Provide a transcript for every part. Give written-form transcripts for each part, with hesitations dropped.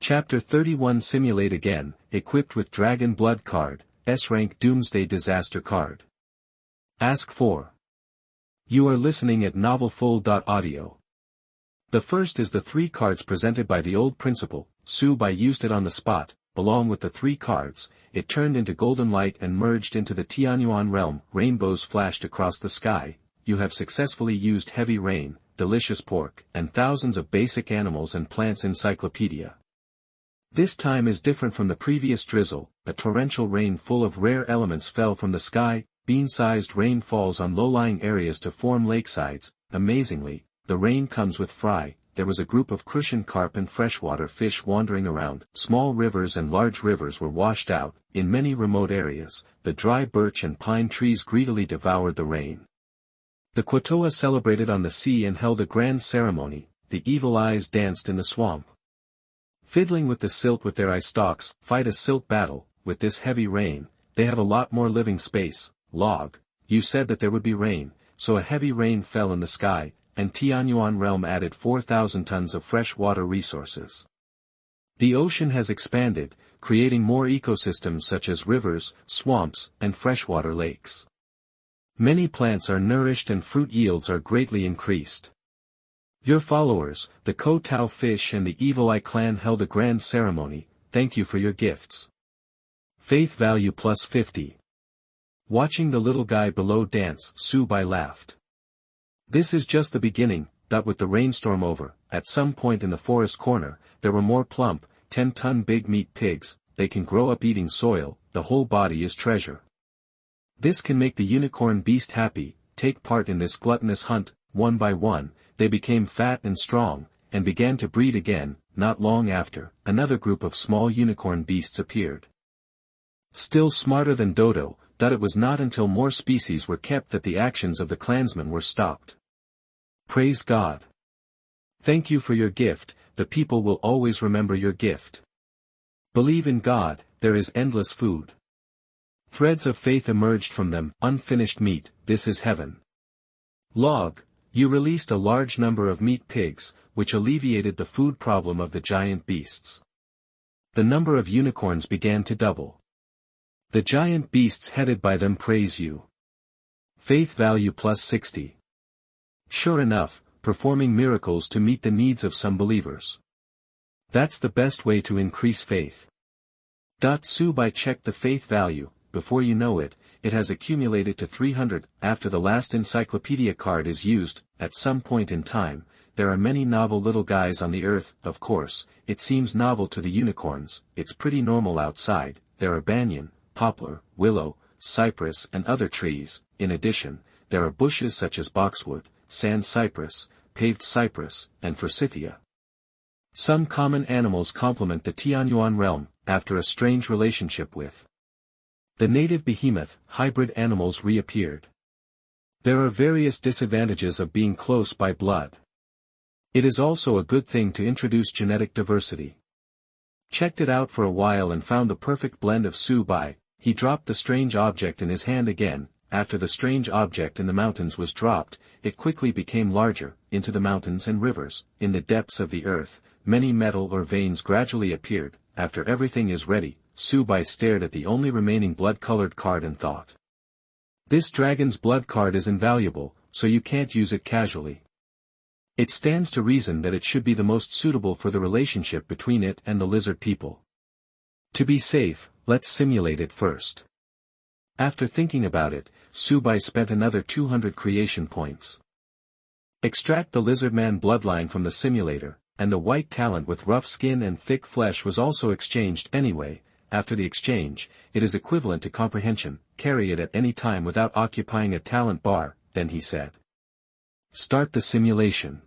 Chapter 31 Simulate again, equipped with Dragon Blood card, S-Rank Doomsday Disaster card. Ask for. You are listening at novelfull.audio. The first is the 3 cards presented by the old principal. Subai used it on the spot. Along with the 3 cards, it turned into golden light and merged into the Tianyuan realm. Rainbows flashed across the sky. You have successfully used heavy rain, delicious pork, and thousands of basic animals and plants encyclopedia. This time is different from the previous drizzle. A torrential rain full of rare elements fell from the sky. Bean-sized rain falls on low-lying areas to form lakesides. Amazingly, the rain comes with fry. There was a group of crucian carp and freshwater fish wandering around. Small rivers and large rivers were washed out. In many remote areas, the dry birch and pine trees greedily devoured the rain. The Kwatoa celebrated on the sea and held a grand ceremony. The evil eyes danced in the swamp. Fiddling with the silt with their eye stalks, fight a silt battle. With this heavy rain, they have a lot more living space. Log, you said that there would be rain, so a heavy rain fell in the sky, and Tianyuan realm added 4,000 tons of fresh water resources. The ocean has expanded, creating more ecosystems such as rivers, swamps, and freshwater lakes. Many plants are nourished and fruit yields are greatly increased. Your followers, the Ko Tao fish and the Evil Eye clan held a grand ceremony. Thank you for your gifts. Faith value plus 50. Watching the little guy below dance, Subai laughed. This is just the beginning. With the rainstorm over, at some point in the forest corner, there were more plump, 10-ton big meat pigs. They can grow up eating soil. The whole body is treasure. This can make the unicorn beast happy. Take part in this gluttonous hunt. One by one, they became fat and strong, and began to breed again. Not long after, another group of small unicorn beasts appeared. Still smarter than Dodo, it was not until more species were kept that the actions of the clansmen were stopped. Praise God. Thank you for your gift. The people will always remember your gift. Believe in God, there is endless food. Threads of faith emerged from them. Unfinished meat, this is heaven. Log, you released a large number of meat pigs, which alleviated the food problem of the giant beasts. The number of unicorns began to double. The giant beasts headed by them praise you. Faith value plus 60. Sure enough, performing miracles to meet the needs of some believers. That's the best way to increase faith. Subai checked the faith value. Before you know it, it has accumulated to 300. After the last encyclopedia card is used, at some point in time, there are many novel little guys on the earth. Of course, it seems novel to the unicorns. It's pretty normal outside. There are banyan, poplar, willow, cypress and other trees. In addition, there are bushes such as boxwood, sand cypress, paved cypress, and forsythia. Some common animals complement the Tianyuan realm, after a strange relationship with the native behemoth. Hybrid animals reappeared. There are various disadvantages of being close by blood. It is also a good thing to introduce genetic diversity. Checked it out for a while and found the perfect blend of Subai. He dropped the strange object in his hand again. After the strange object in the mountains was dropped, it quickly became larger, into the mountains and rivers. In the depths of the earth, many metal or veins gradually appeared. After everything is ready, Subai stared at the only remaining blood-colored card and thought. This dragon's blood card is invaluable, so you can't use it casually. It stands to reason that it should be the most suitable for the relationship between it and the lizard people. To be safe, let's simulate it first. After thinking about it, Subai spent another 200 creation points. Extract the lizardman bloodline from the simulator, and the white talent with rough skin and thick flesh was also exchanged anyway. After the exchange, it is equivalent to comprehension. Carry it at any time without occupying a talent bar. Then he said. Start the simulation.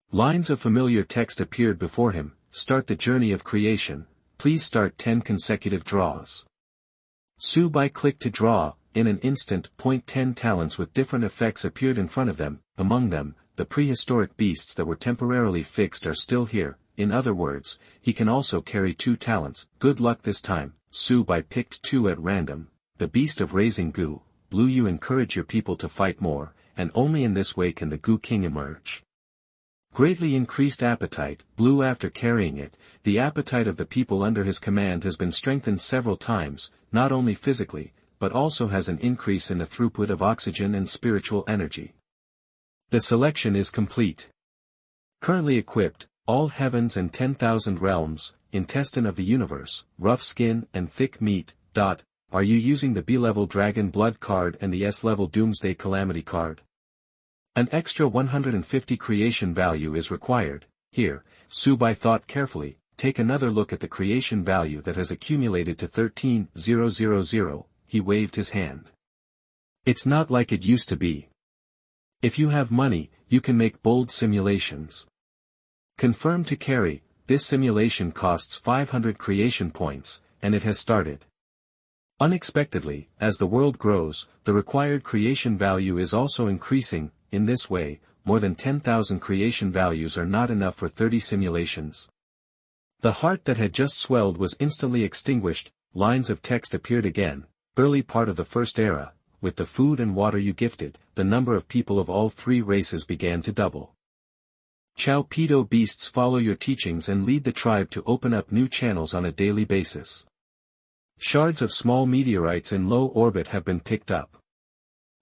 Lines of familiar text appeared before him. Start the journey of creation. Please start 10 consecutive draws. Subai clicked to draw. In an instant, 10 talents with different effects appeared in front of them. Among them, the prehistoric beasts that were temporarily fixed are still here. In other words, he can also carry 2 talents. Good luck this time. Subai picked 2 at random. The beast of raising goo. Blue, you encourage your people to fight more, and only in this way can the Goo King emerge. Greatly increased appetite, Blue. After carrying it, the appetite of the people under his command has been strengthened several times, not only physically, but also has an increase in the throughput of oxygen and spiritual energy. The selection is complete. Currently equipped, all heavens and 10,000 realms, intestine of the universe, rough skin and thick meat. Are you using the B-level Dragon Blood card and the S-level Doomsday Calamity card? An extra 150 creation value is required. Here, Subai thought carefully, take another look at the creation value that has accumulated to 13,000. He waved his hand. It's not like it used to be. If you have money, you can make bold simulations. Confirm to carry, this simulation costs 500 creation points, and it has started. Unexpectedly, as the world grows, the required creation value is also increasing. In this way, more than 10,000 creation values are not enough for 30 simulations. The heart that had just swelled was instantly extinguished. Lines of text appeared again. Early part of the first era, with the food and water you gifted, the number of people of all three races began to double. Chowpedo beasts follow your teachings and lead the tribe to open up new channels on a daily basis. Shards of small meteorites in low orbit have been picked up.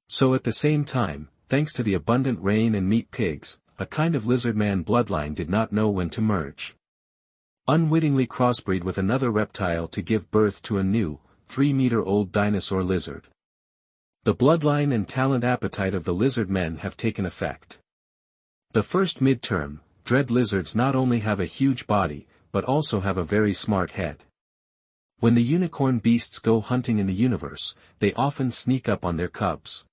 So at the same time, thanks to the abundant rain and meat pigs, a kind of lizardman bloodline did not know when to merge. Unwittingly crossbreed with another reptile to give birth to a new, 3-meter-old dinosaur lizard. The bloodline and talent appetite of the lizard men have taken effect. The first midterm, dread lizards not only have a huge body, but also have a very smart head. When the unicorn beasts go hunting in the universe, they often sneak up on their cubs.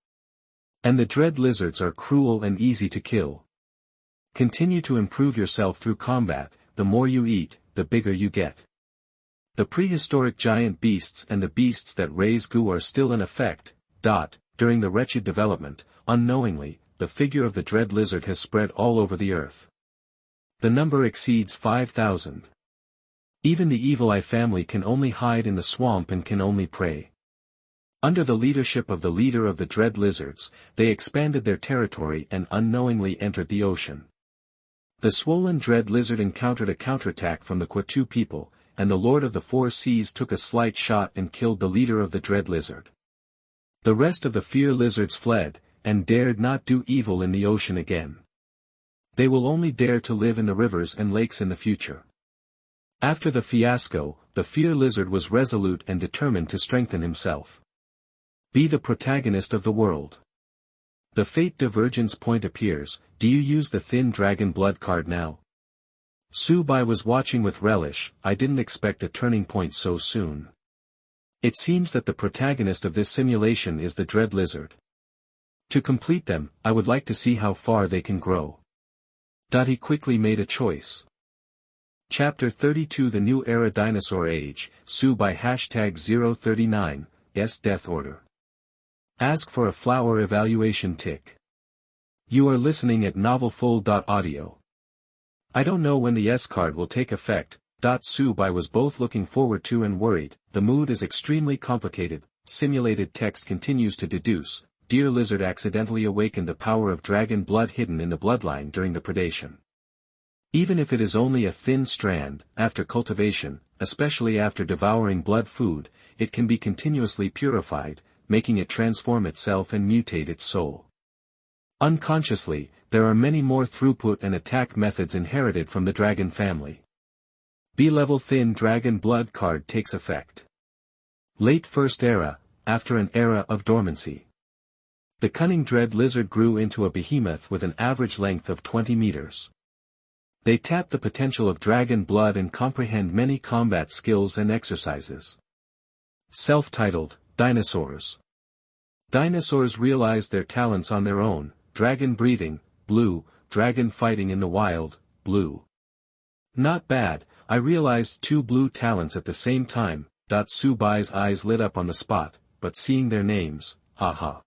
And the dread lizards are cruel and easy to kill. Continue to improve yourself through combat. The more you eat, the bigger you get. The prehistoric giant beasts and the beasts that raise goo are still in effect. During the wretched development, unknowingly, the figure of the dread lizard has spread all over the earth. The number exceeds 5,000. Even the Evil Eye family can only hide in the swamp and can only pray. Under the leadership of the leader of the dread lizards, they expanded their territory and unknowingly entered the ocean. The swollen dread lizard encountered a counterattack from the Quatu people, and the Lord of the Four Seas took a slight shot and killed the leader of the dread lizard. The rest of the fear lizards fled, and dared not do evil in the ocean again. They will only dare to live in the rivers and lakes in the future. After the fiasco, the fear lizard was resolute and determined to strengthen himself. Be the protagonist of the world. The fate divergence point appears. Do you use the thin dragon blood card now? Subai was watching with relish. I didn't expect a turning point so soon. It seems that the protagonist of this simulation is the dread lizard. To complete them, I would like to see how far they can grow. He quickly made a choice. Chapter 32 The New Era Dinosaur Age, Subai #039, S Death Order. Ask for a flower evaluation tick. You are listening at novelfull.audio. I don't know when the S card will take effect. Subai was both looking forward to and worried. The mood is extremely complicated. Simulated text continues to deduce. Dear lizard accidentally awakened the power of dragon blood hidden in the bloodline during the predation. Even if it is only a thin strand, after cultivation, especially after devouring blood food, it can be continuously purified, making it transform itself and mutate its soul. Unconsciously, there are many more throughput and attack methods inherited from the dragon family. B-level thin dragon blood card takes effect. Late First Era, after an era of dormancy. The cunning dread lizard grew into a behemoth with an average length of 20 meters. They tap the potential of dragon blood and comprehend many combat skills and exercises. Self-titled, Dinosaurs. Dinosaurs realized their talents on their own. Dragon breathing, blue. Dragon fighting in the wild, blue. Not bad. I realized 2 blue talents at the same time. Subai's eyes lit up on the spot, but seeing their names, haha.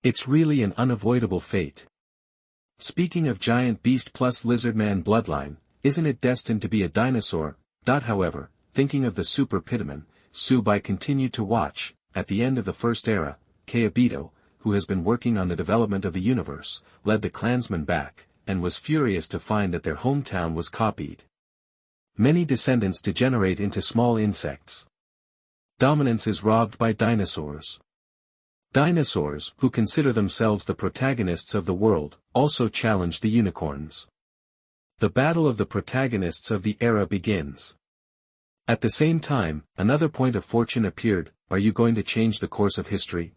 It's really an unavoidable fate. Speaking of giant beast plus lizardman bloodline, isn't it destined to be a dinosaur? However, thinking of the super Pitaman, Subai continued to watch. At the end of the first era, Kaabito, who has been working on the development of the universe, led the clansmen back. and was furious to find that their hometown was copied. Many descendants degenerate into small insects. Dominance is robbed by dinosaurs. Dinosaurs, who consider themselves the protagonists of the world, also challenge the unicorns. The battle of the protagonists of the era begins. At the same time, another point of fortune appeared. Are you going to change the course of history?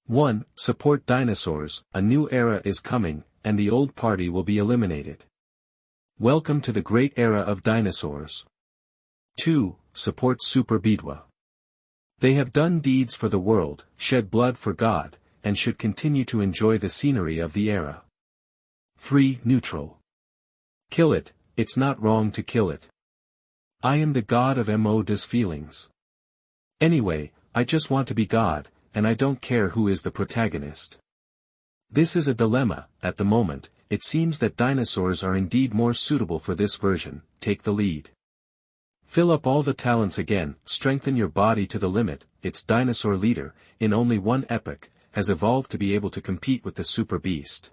1. Support dinosaurs, a new era is coming, and the old party will be eliminated. Welcome to the great era of dinosaurs. 2. Support Super Bidwa. They have done deeds for the world, shed blood for God, and should continue to enjoy the scenery of the era. 3. Neutral. Kill it, it's not wrong to kill it. I am the god of Mo's feelings. Anyway, I just want to be God, and I don't care who is the protagonist. This is a dilemma. At the moment, it seems that dinosaurs are indeed more suitable for this version. Take the lead. Fill up all the talents again, strengthen your body to the limit. Its dinosaur leader, in only one epoch, has evolved to be able to compete with the super beast.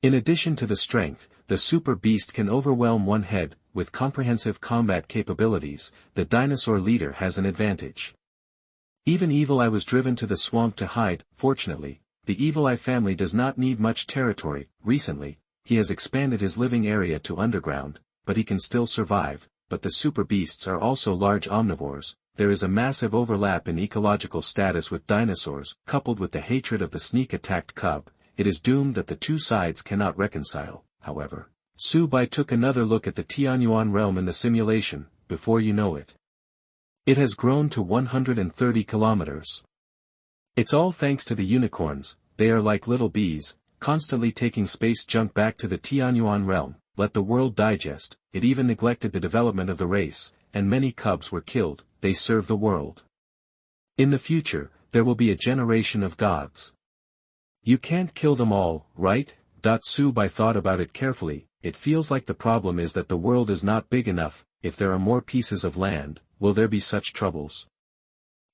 In addition to the strength, the super beast can overwhelm one head. With comprehensive combat capabilities, the dinosaur leader has an advantage. Even Evil Eye was driven to the swamp to hide. Fortunately, the Evil Eye family does not need much territory. Recently, he has expanded his living area to underground, but he can still survive. But the super beasts are also large omnivores. There is a massive overlap in ecological status with dinosaurs, coupled with the hatred of the sneak-attacked cub. It is doomed that the two sides cannot reconcile. However, Su Bai took another look at the Tianyuan realm in the simulation. Before you know it, it has grown to 130 kilometers. It's all thanks to the unicorns. They are like little bees, constantly taking space junk back to the Tianyuan realm. Let the world digest. It even neglected the development of the race, and many cubs were killed. They serve the world. In the future, there will be a generation of gods. You can't kill them all, right? Su Bai thought about it carefully. It feels like the problem is that the world is not big enough. If there are more pieces of land, will there be such troubles?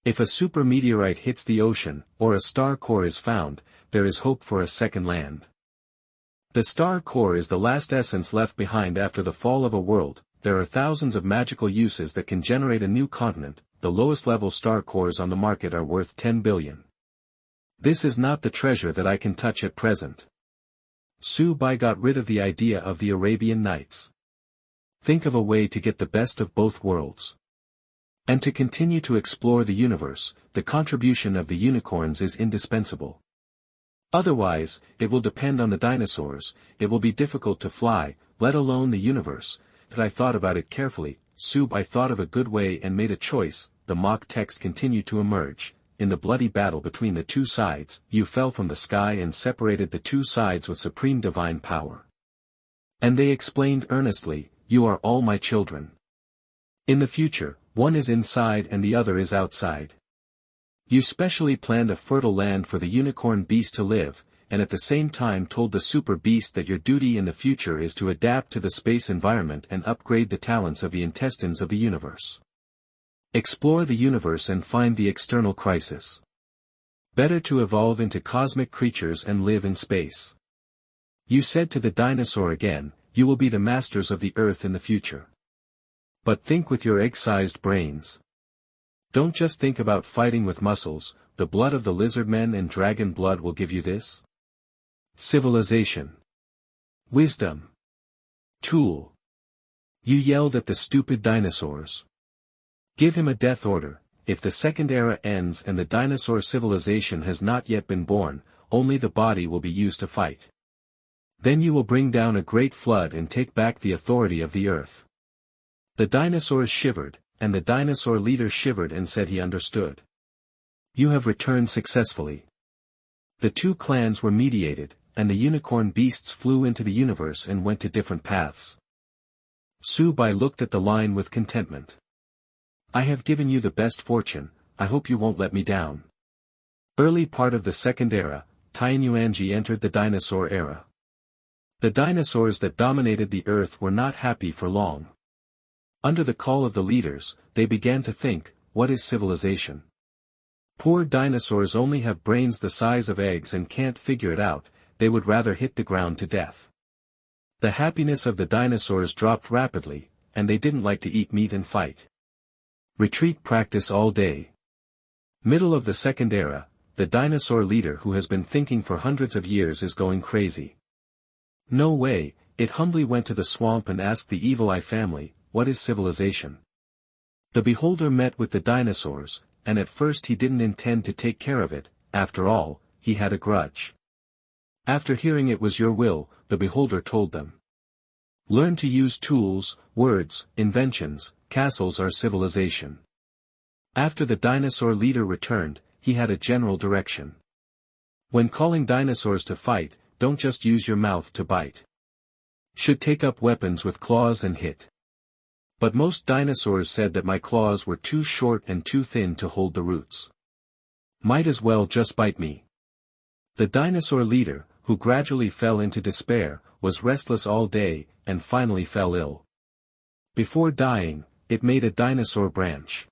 If a super meteorite hits the ocean, or a star core is found, there is hope for a second land. The star core is the last essence left behind after the fall of a world. There are thousands of magical uses that can generate a new continent. The lowest level star cores on the market are worth 10 billion. This is not the treasure that I can touch at present. Su Bai got rid of the idea of the Arabian Nights. Think of a way to get the best of both worlds. And to continue to explore the universe, the contribution of the unicorns is indispensable. Otherwise, it will depend on the dinosaurs. It will be difficult to fly, let alone the universe. But I thought about it carefully. Su Bai thought of a good way and made a choice. The mock text continued to emerge. In the bloody battle between the two sides, you fell from the sky and separated the two sides with supreme divine power. And they explained earnestly, you are all my children. In the future, one is inside and the other is outside. You specially planned a fertile land for the unicorn beast to live, and at the same time told the super beast that your duty in the future is to adapt to the space environment and upgrade the talents of the intestines of the universe. Explore the universe and find the external crisis. Better to evolve into cosmic creatures and live in space. You said to the dinosaur again, you will be the masters of the earth in the future. But think with your egg-sized brains. Don't just think about fighting with muscles. The blood of the lizard men and dragon blood will give you this. Civilization. Wisdom. Tool. You yelled at the stupid dinosaurs. Give him a death order. If the second era ends and the dinosaur civilization has not yet been born, only the body will be used to fight. Then you will bring down a great flood and take back the authority of the earth. The dinosaurs shivered, and the dinosaur leader shivered and said he understood. You have returned successfully. The two clans were mediated, and the unicorn beasts flew into the universe and went to different paths. Su Bai looked at the line with contentment. I have given you the best fortune. I hope you won't let me down. Early part of the second era, Tianyuanji entered the dinosaur era. The dinosaurs that dominated the earth were not happy for long. Under the call of the leaders, they began to think, what is civilization? Poor dinosaurs only have brains the size of eggs and can't figure it out. They would rather hit the ground to death. The happiness of the dinosaurs dropped rapidly, and they didn't like to eat meat and fight. Retreat practice all day. Middle of the second era, the dinosaur leader who has been thinking for hundreds of years is going crazy. No way, it humbly went to the swamp and asked the Evalu family, what is civilization? The beholder met with the dinosaurs, and at first he didn't intend to take care of it, after all, he had a grudge. After hearing it was your will, the beholder told them. Learn to use tools, words, inventions, castles are civilization. After the dinosaur leader returned, he had a general direction. When calling dinosaurs to fight, don't just use your mouth to bite. Should take up weapons with claws and hit. But most dinosaurs said that my claws were too short and too thin to hold the roots. Might as well just bite me. The dinosaur leader, who gradually fell into despair, was restless all day, and finally fell ill. Before dying, it made a dinosaur branch.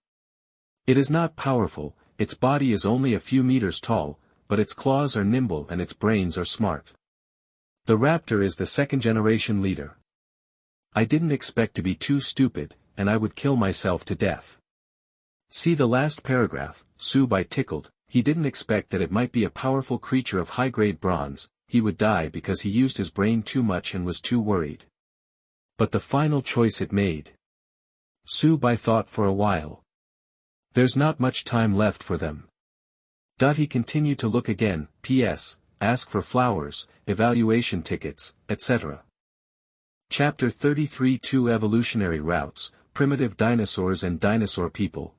It is not powerful, its body is only a few meters tall, but its claws are nimble and its brains are smart. The raptor is the second-generation leader. I didn't expect to be too stupid, and I would kill myself to death. See the last paragraph, Subai tickled, he didn't expect that it might be a powerful creature of high-grade bronze, he would die because he used his brain too much and was too worried. But the final choice it made. Subai thought for a while. There's not much time left for them. He continued to look again, P.S., ask for flowers, evaluation tickets, etc. Chapter 33 2 Evolutionary Routes, Primitive Dinosaurs and Dinosaur People.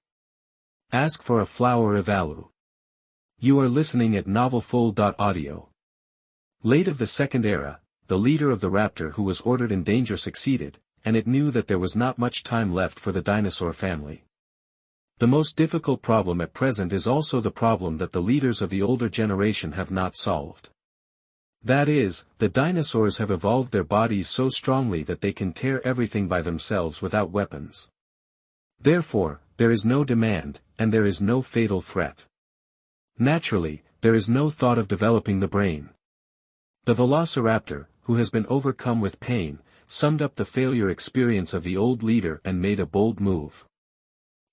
Ask for a flower Evalu. You are listening at novelfull.audio. Late of the second era, the leader of the raptor who was ordered in danger succeeded, and it knew that there was not much time left for the dinosaur family. The most difficult problem at present is also the problem that the leaders of the older generation have not solved. That is, the dinosaurs have evolved their bodies so strongly that they can tear everything by themselves without weapons. Therefore, there is no demand, and there is no fatal threat. Naturally, there is no thought of developing the brain. The velociraptor, who has been overcome with pain, summed up the failure experience of the old leader and made a bold move.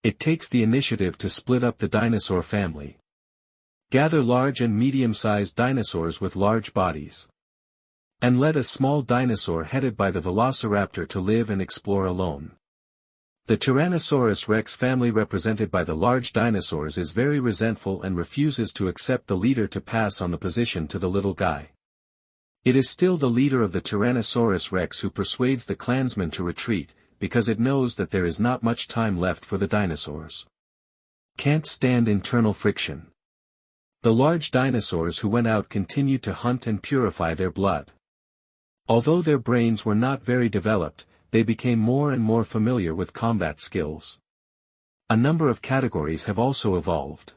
It takes the initiative to split up the dinosaur family. Gather large and medium-sized dinosaurs with large bodies. And let a small dinosaur headed by the velociraptor to live and explore alone. The Tyrannosaurus rex family represented by the large dinosaurs is very resentful and refuses to accept the leader to pass on the position to the little guy. It is still the leader of the Tyrannosaurus rex who persuades the clansmen to retreat, because it knows that there is not much time left for the dinosaurs. Can't stand internal friction. The large dinosaurs who went out continued to hunt and purify their blood. Although their brains were not very developed, they became more and more familiar with combat skills. A number of categories have also evolved.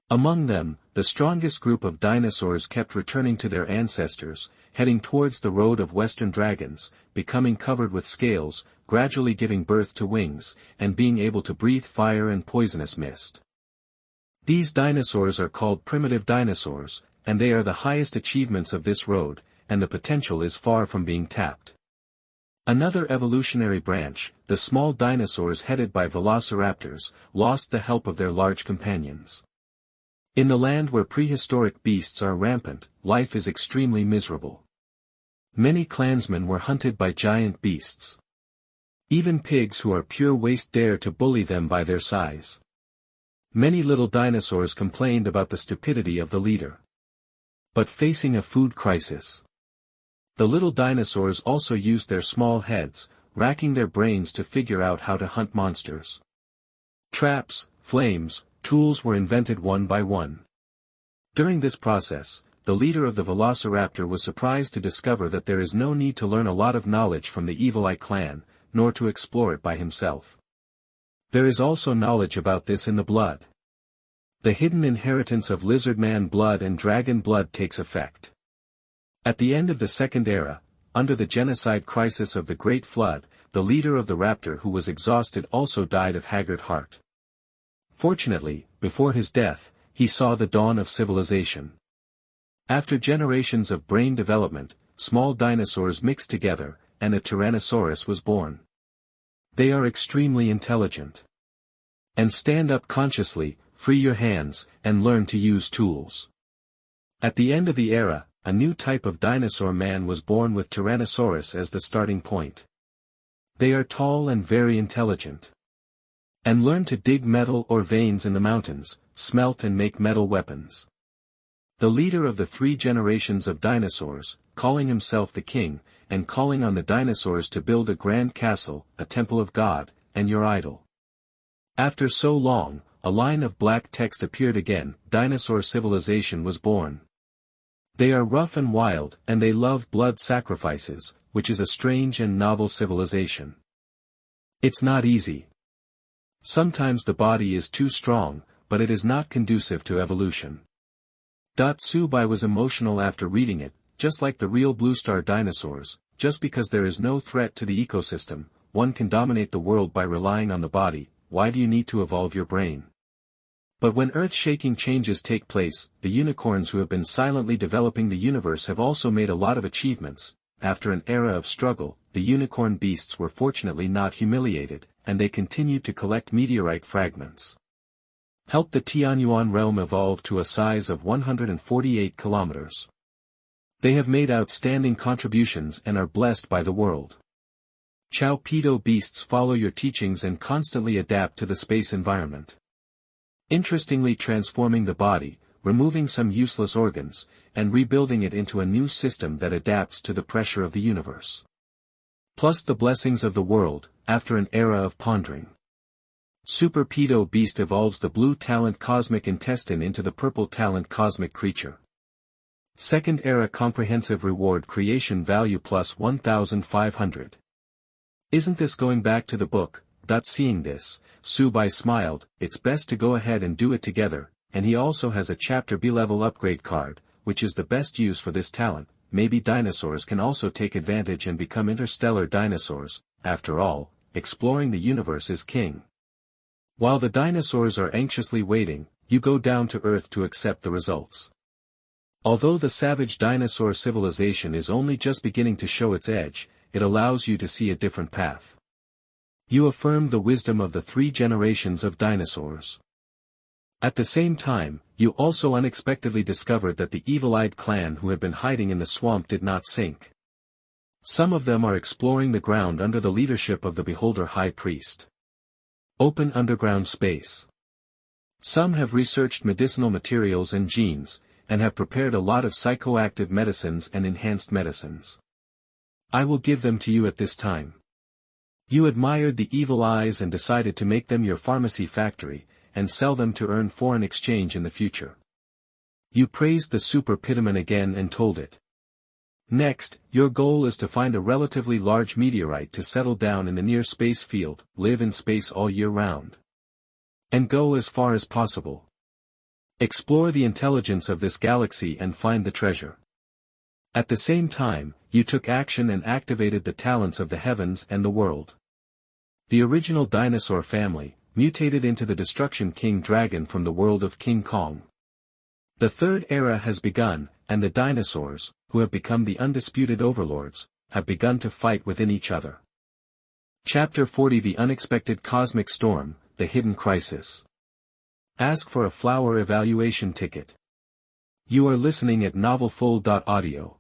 Among them, the strongest group of dinosaurs kept returning to their ancestors, heading towards the road of western dragons, becoming covered with scales, gradually giving birth to wings, and being able to breathe fire and poisonous mist. These dinosaurs are called primitive dinosaurs, and they are the highest achievements of this road, and the potential is far from being tapped. Another evolutionary branch, the small dinosaurs headed by velociraptors, lost the help of their large companions. In the land where prehistoric beasts are rampant, life is extremely miserable. Many clansmen were hunted by giant beasts. Even pigs who are pure waste dare to bully them by their size. Many little dinosaurs complained about the stupidity of the leader. But facing a food crisis. The little dinosaurs also used their small heads, racking their brains to figure out how to hunt monsters. Traps, flames, tools were invented one by one. During this process, the leader of the velociraptor was surprised to discover that there is no need to learn a lot of knowledge from the Evalu clan, nor to explore it by himself. There is also knowledge about this in the blood. The hidden inheritance of lizardman blood and dragon blood takes effect. At the end of the Second Era, under the genocide crisis of the Great Flood, the leader of the raptor who was exhausted also died of haggard heart. Fortunately, before his death, he saw the dawn of civilization. After generations of brain development, small dinosaurs mixed together, and a Tyrannosaurus was born. They are extremely intelligent. And stand up consciously, free your hands, and learn to use tools. At the end of the era, a new type of dinosaur man was born with Tyrannosaurus as the starting point. They are tall and very intelligent. And learn to dig metal or veins in the mountains, smelt and make metal weapons. The leader of the 3 generations of dinosaurs, calling himself the king, and calling on the dinosaurs to build a grand castle, a temple of God, and your idol. After so long, a line of black text appeared again, dinosaur civilization was born. They are rough and wild, and they love blood sacrifices, which is a strange and novel civilization. It's not easy. Sometimes the body is too strong, but it is not conducive to evolution. Subai was emotional after reading it, just like the real blue star dinosaurs, just because there is no threat to the ecosystem, one can dominate the world by relying on the body, why do you need to evolve your brain? But when earth-shaking changes take place, the unicorns who have been silently developing the universe have also made a lot of achievements. After an era of struggle, the unicorn beasts were fortunately not humiliated, and they continued to collect meteorite fragments. Helped the Tianyuan realm evolve to a size of 148 kilometers. They have made outstanding contributions and are blessed by the world. Chowpedo beasts follow your teachings and constantly adapt to the space environment. Interestingly transforming the body, removing some useless organs, and rebuilding it into a new system that adapts to the pressure of the universe. Plus the blessings of the world, after an era of pondering. Super Pedo Beast evolves the blue talent cosmic intestine into the purple talent cosmic creature. Second era comprehensive reward creation value plus 1,500. Isn't this going back to the book? Seeing this, Subai smiled, it's best to go ahead and do it together, and he also has a chapter B level upgrade card, which is the best use for this talent. Maybe dinosaurs can also take advantage and become interstellar dinosaurs, after all, exploring the universe is king. While the dinosaurs are anxiously waiting, you go down to Earth to accept the results. Although the savage dinosaur civilization is only just beginning to show its edge, it allows you to see a different path. You affirm the wisdom of the 3 generations of dinosaurs. At the same time, you also unexpectedly discovered that the evil-eyed clan who had been hiding in the swamp did not sink. Some of them are exploring the ground under the leadership of the Beholder High Priest. Open underground space. Some have researched medicinal materials and genes, and have prepared a lot of psychoactive medicines and enhanced medicines. I will give them to you at this time. You admired the evil eyes and decided to make them your pharmacy factory, and sell them to earn foreign exchange in the future. You praised the Super Pitaman again and told it. Next, your goal is to find a relatively large meteorite to settle down in the near space field, live in space all year round. And go as far as possible. Explore the intelligence of this galaxy and find the treasure. At the same time, you took action and activated the talents of the heavens and the world. The original dinosaur family, mutated into the Destruction King Dragon from the world of King Kong. The third era has begun, and the dinosaurs, who have become the undisputed overlords, have begun to fight within each other. Chapter 40 The Unexpected Cosmic Storm, The Hidden Crisis. Ask for a flower evaluation ticket. You are listening at novelfull.audio.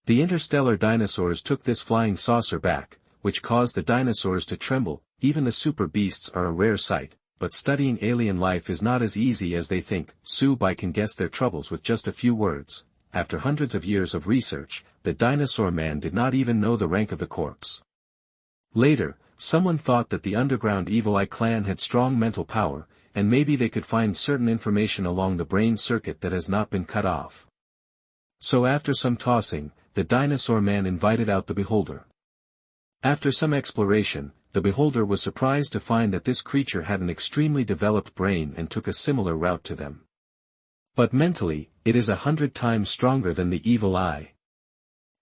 The interstellar dinosaurs took this flying saucer back, which caused the dinosaurs to tremble. Even the super beasts are a rare sight, but studying alien life is not as easy as they think. Subai can guess their troubles with just a few words. After hundreds of years of research, the dinosaur man did not even know the rank of the corpse. Later, someone thought that the underground Evil Eye clan had strong mental power, and maybe they could find certain information along the brain circuit that has not been cut off. So after some tossing, the dinosaur man invited out the beholder. After some exploration, the beholder was surprised to find that this creature had an extremely developed brain and took a similar route to them. But mentally, it is 100 times stronger than the evil eye.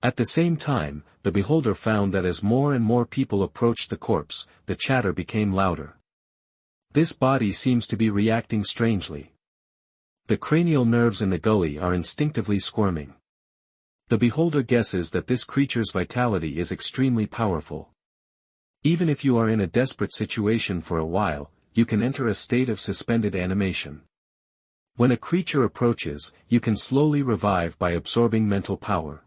At the same time, the beholder found that as more and more people approached the corpse, the chatter became louder. This body seems to be reacting strangely. The cranial nerves in the gully are instinctively squirming. The beholder guesses that this creature's vitality is extremely powerful. Even if you are in a desperate situation for a while, you can enter a state of suspended animation. When a creature approaches, you can slowly revive by absorbing mental power.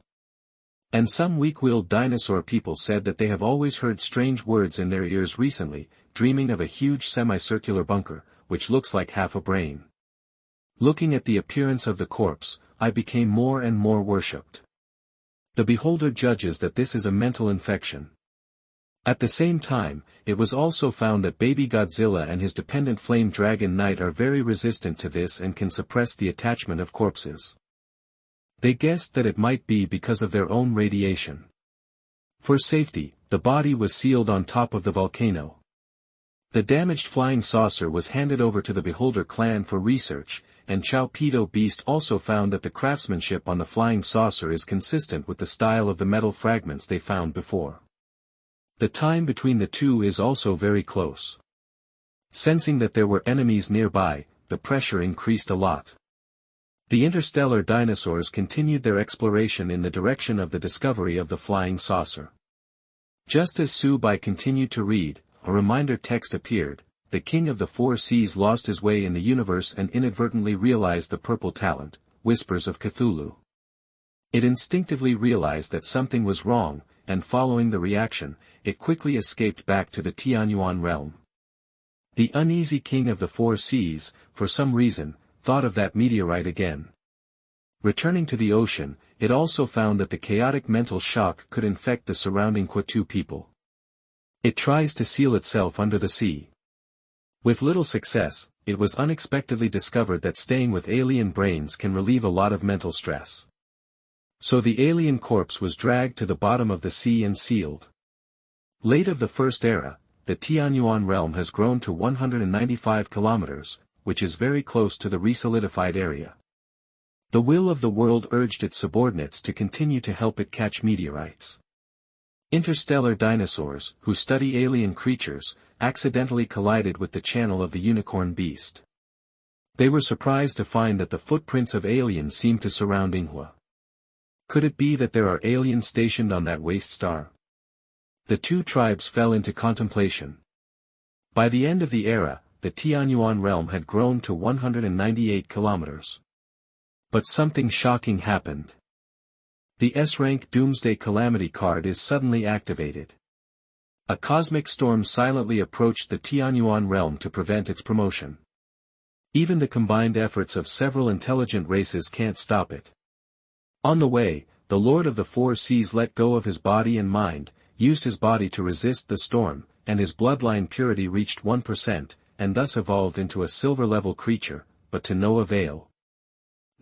And some weak-willed dinosaur people said that they have always heard strange words in their ears recently, dreaming of a huge semicircular bunker, which looks like half a brain. Looking at the appearance of the corpse, I became more and more worshipped. The beholder judges that this is a mental infection. At the same time, it was also found that baby Godzilla and his dependent flame dragon Knight are very resistant to this and can suppress the attachment of corpses. They guessed that it might be because of their own radiation. For safety, the body was sealed on top of the volcano. The damaged flying saucer was handed over to the Beholder clan for research, and Chowpedo Beast also found that the craftsmanship on the flying saucer is consistent with the style of the metal fragments they found before. The time between the two is also very close. Sensing that there were enemies nearby, the pressure increased a lot. The interstellar dinosaurs continued their exploration in the direction of the discovery of the flying saucer. Just as Subai continued to read, a reminder text appeared. The king of the four seas lost his way in the universe and inadvertently realized the purple talent, Whispers of Cthulhu. It instinctively realized that something was wrong, and following the reaction, it quickly escaped back to the Tianyuan realm. The uneasy king of the four seas, for some reason, thought of that meteorite again. Returning to the ocean, it also found that the chaotic mental shock could infect the surrounding Quatu people. It tries to seal itself under the sea. With little success, it was unexpectedly discovered that staying with alien brains can relieve a lot of mental stress. So the alien corpse was dragged to the bottom of the sea and sealed. Late of the First Era, the Tianyuan realm has grown to 195 kilometers, which is very close to the resolidified area. The will of the world urged its subordinates to continue to help it catch meteorites. Interstellar dinosaurs, who study alien creatures, accidentally collided with the channel of the unicorn beast. They were surprised to find that the footprints of aliens seemed to surround Inghua. Could it be that there are aliens stationed on that waste star? The two tribes fell into contemplation. By the end of the era, the Tianyuan realm had grown to 198 kilometers. But something shocking happened. The S-rank Doomsday Calamity card is suddenly activated. A cosmic storm silently approached the Tianyuan realm to prevent its promotion. Even the combined efforts of several intelligent races can't stop it. On the way, the Lord of the Four Seas let go of his body and mind, used his body to resist the storm, and his bloodline purity reached 1%, and thus evolved into a silver-level creature, but to no avail.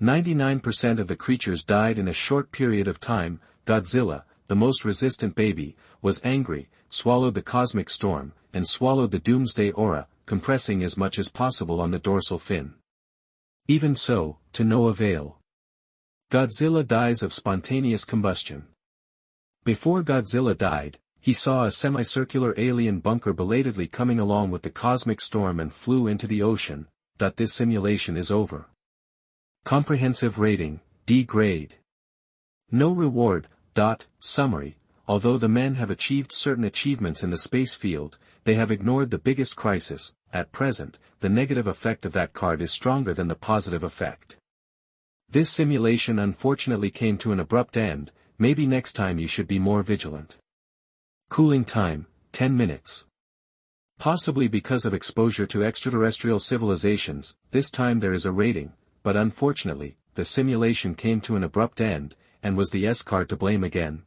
99% of the creatures died in a short period of time. Godzilla, the most resistant baby, was angry, swallowed the cosmic storm, and swallowed the Doomsday aura, compressing as much as possible on the dorsal fin. Even so, to no avail. Godzilla dies of spontaneous combustion. Before Godzilla died, he saw a semicircular alien bunker belatedly coming along with the cosmic storm and flew into the ocean. This simulation is over. Comprehensive rating, D grade. No reward. Summary. Although the men have achieved certain achievements in the space field, they have ignored the biggest crisis. At present, the negative effect of that card is stronger than the positive effect. This simulation unfortunately came to an abrupt end. Maybe next time you should be more vigilant. Cooling time, 10 minutes. Possibly because of exposure to extraterrestrial civilizations, this time there is a rating, but unfortunately, the simulation came to an abrupt end, and was the S card to blame again?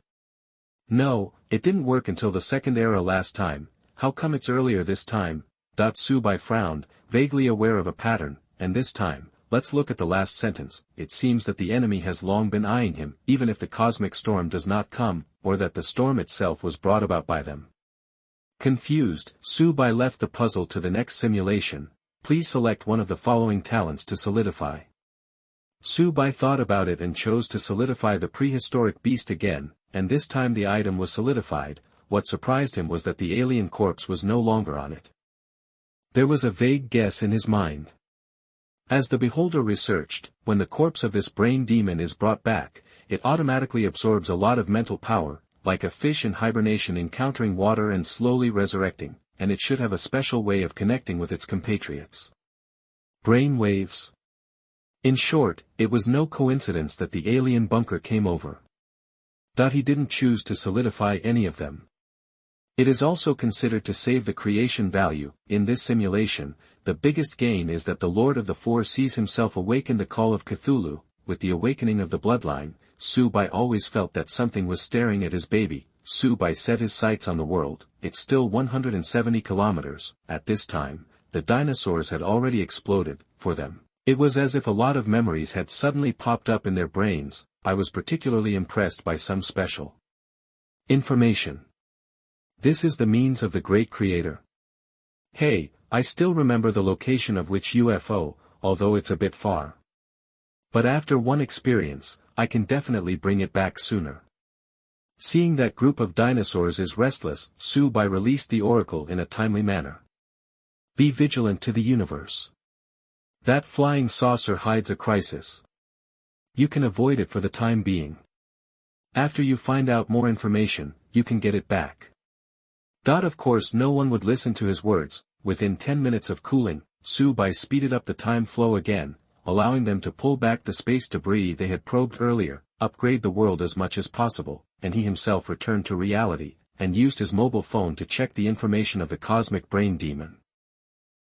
No, it didn't work until the second era last time. How come it's earlier this time? Subai frowned, vaguely aware of a pattern, and this time, let's look at the last sentence. It seems that the enemy has long been eyeing him, even if the cosmic storm does not come, or that the storm itself was brought about by them. Confused, Subai left the puzzle to the next simulation. Please select one of the following talents to solidify. Subai thought about it and chose to solidify the prehistoric beast again, and this time the item was solidified. What surprised him was that the alien corpse was no longer on it. There was a vague guess in his mind. As the beholder researched, when the corpse of this brain demon is brought back, it automatically absorbs a lot of mental power, like a fish in hibernation encountering water and slowly resurrecting, and it should have a special way of connecting with its compatriots. Brain waves. In short, it was no coincidence that the alien bunker came over. He didn't choose to solidify any of them. It is also considered to save the creation value. In this simulation, the biggest gain is that the Lord of the Four sees himself awaken the call of Cthulhu. With the awakening of the bloodline, Subai always felt that something was staring at his baby. Subai set his sights on the world. It's still 170 kilometers. At this time, the dinosaurs had already exploded. For them, it was as if a lot of memories had suddenly popped up in their brains. I was particularly impressed by some special information. This is the means of the great creator. Hey, I still remember the location of which UFO, although it's a bit far. But after one experience, I can definitely bring it back sooner. Seeing that group of dinosaurs is restless, Subai released the oracle in a timely manner. Be vigilant to the universe. That flying saucer hides a crisis. You can avoid it for the time being. After you find out more information, you can get it back. Of course no one would listen to his words. Within 10 minutes of cooling, Subai speeded up the time flow again, allowing them to pull back the space debris they had probed earlier, upgrade the world as much as possible, and he himself returned to reality, and used his mobile phone to check the information of the cosmic brain demon.